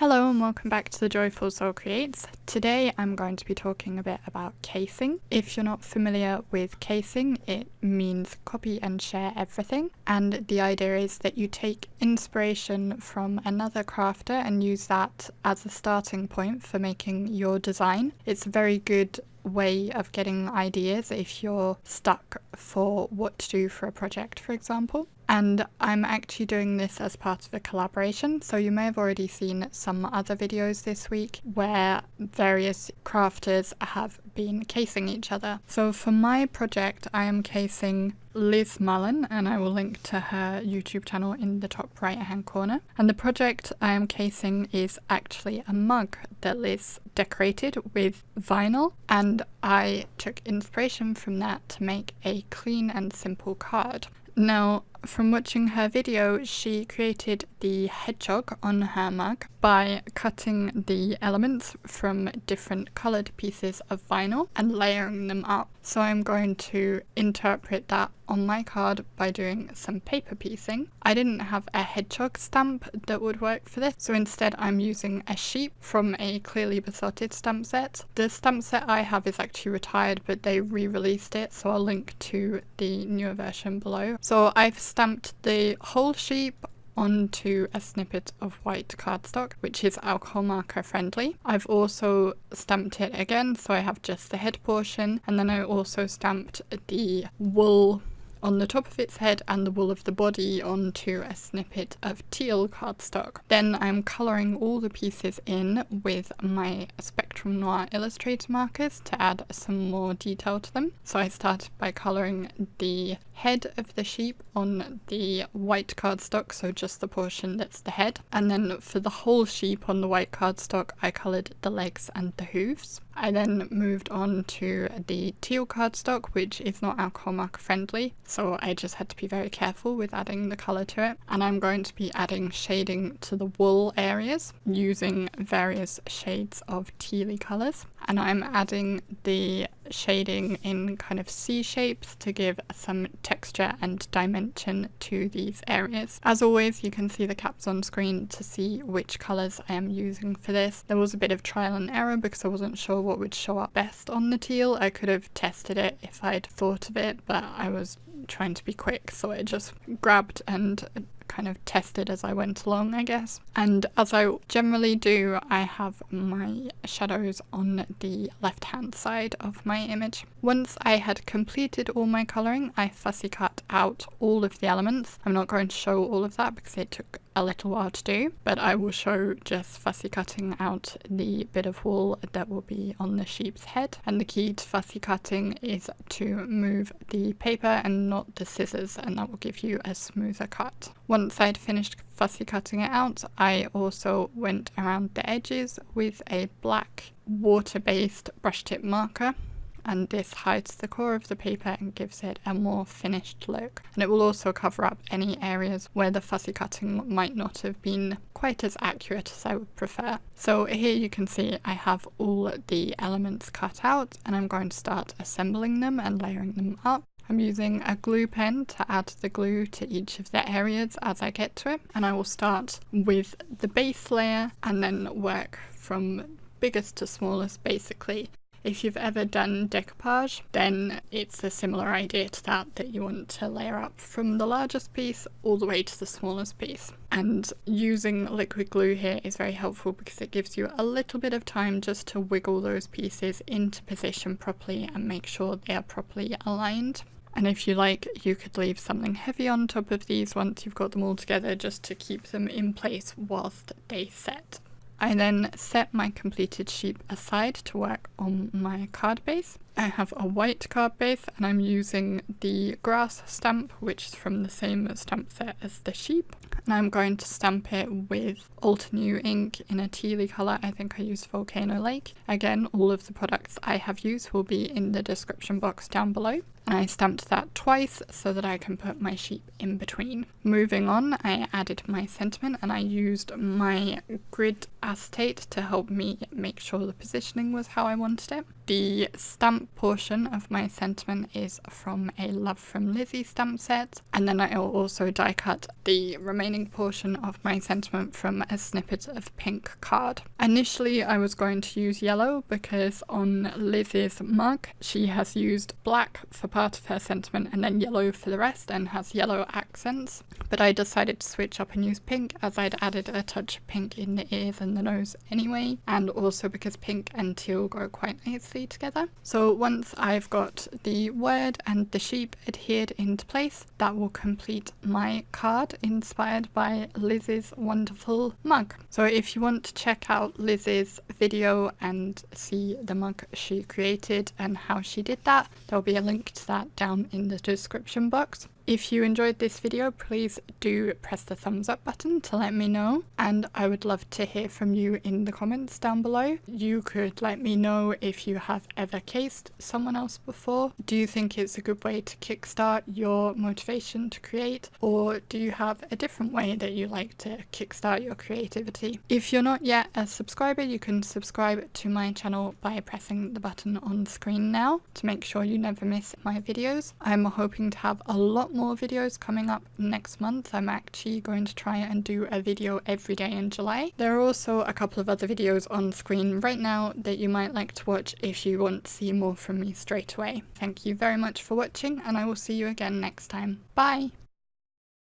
Hello and welcome back to the Joyful Soul Creates. Today I'm going to be talking a bit about casing. If you're not familiar with casing, it means copy and share everything. And the idea is that you take inspiration from another crafter and use that as a starting point for making your design. It's a very good way of getting ideas if you're stuck for what to do for a project, for example. And I'm actually doing this as part of a collaboration, so you may have already seen some other videos this week where various crafters have been casing each other. So for my project I am casing Liz Mullen, and I will link to her YouTube channel in the top right hand corner. And the project I am casing is actually a mug that Liz decorated with vinyl, and I took inspiration from that to make a clean and simple card. Now, from watching her video, she created the hedgehog on her mug by cutting the elements from different coloured pieces of vinyl and layering them up. So I'm going to interpret that on my card by doing some paper piecing. I didn't have a hedgehog stamp that would work for this, so instead I'm using a sheep from a Clearly Besotted stamp set. The stamp set I have is actually retired, but they re-released it, so I'll link to the newer version below. So I've stamped the whole sheep onto a snippet of white cardstock, which is alcohol marker friendly. I've also stamped it again, so I have just the head portion, and then I also stamped the wool on the top of its head and the wool of the body onto a snippet of teal cardstock. Then I'm colouring all the pieces in with my Spectrum Noir Illustrator markers to add some more detail to them. So I started by colouring the head of the sheep on the white cardstock, so just the portion that's the head, and then for the whole sheep on the white cardstock I coloured the legs and the hooves. I then moved on to the teal cardstock, which is not alcohol marker friendly, so I just had to be very careful with adding the colour to it. And I'm going to be adding shading to the wool areas using various shades of tealy colours. And I'm adding the shading in kind of C shapes to give some texture and dimension to these areas. As always, you can see the caps on screen to see which colours I am using for this. There was a bit of trial and error because I wasn't sure what would show up best on the teal. I could have tested it if I'd thought of it, but I was trying to be quick, so I just grabbed and kind of tested as I went along, I guess. And as I generally do, I have my shadows on the left hand side of my image. Once I had completed all my colouring, I fussy cut out all of the elements. I'm not going to show all of that because it took a little while to do, but I will show just fussy cutting out the bit of wool that will be on the sheep's head. And the key to fussy cutting is to move the paper and not the scissors, and that will give you a smoother cut. Once I'd finished fussy cutting it out, I also went around the edges with a black water-based brush tip marker, and this hides the core of the paper and gives it a more finished look. And it will also cover up any areas where the fussy cutting might not have been quite as accurate as I would prefer. So here you can see I have all the elements cut out, and I'm going to start assembling them and layering them up. I'm using a glue pen to add the glue to each of the areas as I get to it, and I will start with the base layer and then work from biggest to smallest basically. If you've ever done decoupage, then it's a similar idea to that you want to layer up from the largest piece all the way to the smallest piece. And using liquid glue here is very helpful because it gives you a little bit of time just to wiggle those pieces into position properly and make sure they are properly aligned. And if you like, you could leave something heavy on top of these once you've got them all together just to keep them in place whilst they set. I then set my completed sheep aside to work on my card base. I have a white card base and I'm using the grass stamp, which is from the same stamp set as the sheep. And I'm going to stamp it with Altenew ink in a tealy colour. I think I used Volcano Lake. Again, all of the products I have used will be in the description box down below. and I stamped that twice so that I can put my sheep in between. Moving on, I added my sentiment and I used my grid acetate to help me make sure the positioning was how I wanted it. The stamp portion of my sentiment is from a Love from Lizi stamp set, and then I'll also die cut the remaining portion of my sentiment from a snippet of pink card. Initially I was going to use yellow because on Lizi's mug she has used black for part of her sentiment and then yellow for the rest and has yellow accents, but I decided to switch up and use pink as I'd added a touch of pink in the ears and the nose anyway, and also because pink and teal go quite nicely together. So once I've got the word and the sheep adhered into place, that will complete my card inspired by Lizi's wonderful mug. So if you want to check out Lizi's video and see the mug she created and how she did that, there'll be a link to that down in the description box. If you enjoyed this video, please do press the thumbs up button to let me know, and I would love to hear from you in the comments down below. You could let me know if you have ever cased someone else before. Do you think it's a good way to kickstart your motivation to create, or do you have a different way that you like to kickstart your creativity? If you're not yet a subscriber, you can subscribe to my channel by pressing the button on screen now to make sure you never miss my videos. I'm hoping to have a lot more videos coming up next month. I'm actually going to try and do a video every day in July. There are also a couple of other videos on screen right now that you might like to watch if you want to see more from me straight away. Thank you very much for watching, and I will see you again next time. Bye!